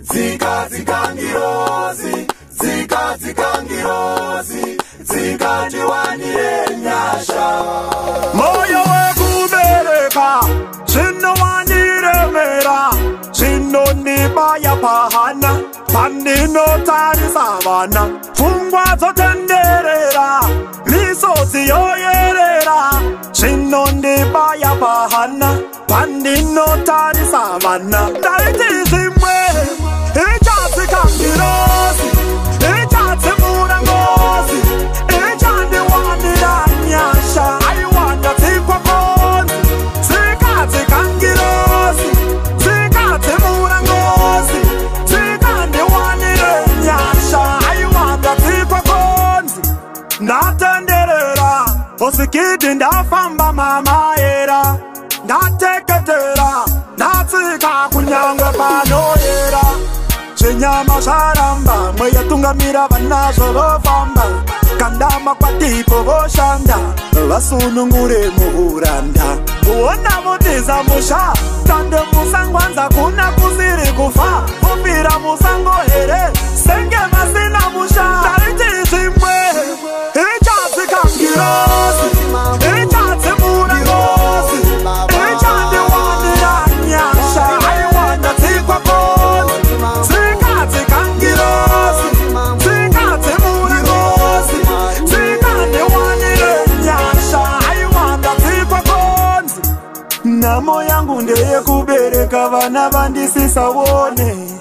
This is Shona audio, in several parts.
Zika zikangirozi, zika zikangirozi, zika jiwanire nyasha. Moyo wekubereka, zino waniremera, zino nibaya pahana, panino tarisa vana, fungwa zotenderera, misozi yoyerera, zino nibaya pahana, panino tarisa vana. Dariti zimwe, ichatsi kangirozi, ichatsi murangozi, ichandi wanira nyasha. I wanna take a phone, zikati kangirozi, zikati murangozi, zikandi wanira nyasha. I wanna take a phone, ndatenderera, osikidi ndafamba mama era, ndateketera, ndatsika kunyangwe panoyera. Chinyama sharamba, mweya tungamira vanazo vofamba, kandama kwa tipo voshanda, vasunungure muhuranda. Uona vutiza musha, tande musangwanza kuna kusiri kufa, upira musango here, senge masina musha. Dariti zimwe, ichatsi kangirozi, ichatsi murangozi, ichandi wanira nyasha. I wanna take a phone, zikati kangirozi, zikati murangozi, zikandi wanira nyasha. I wanna take a phone. Namo yangu ndeye kubereka vana vandisisawone,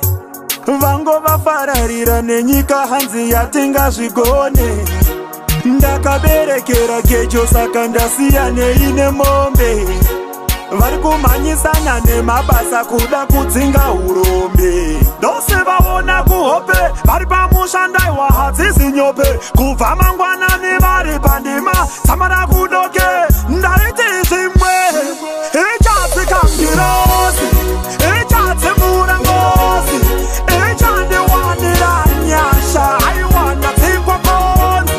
vango vafararira nenyika hanzi yatinga zvigone. Ndakaberekera gejo saka ndasiyane ine mombe, vari kumhanyisana nemabasa kuda kudzinga urombe. Dose vaona kuhope, vari pamushandaiwa hadzisi nyope, kubva mangwanani vari pandima samana kudoke. Ndariti zvimwe, ichatsi kangirozi, ichatsi murangozi, ichandi wanira nyasha. I wanna take a phone,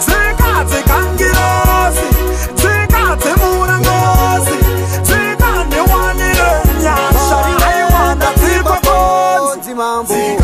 zikati kangirozi, zikati murangozi, zikandi wanira nyasha. I wanna take a phone.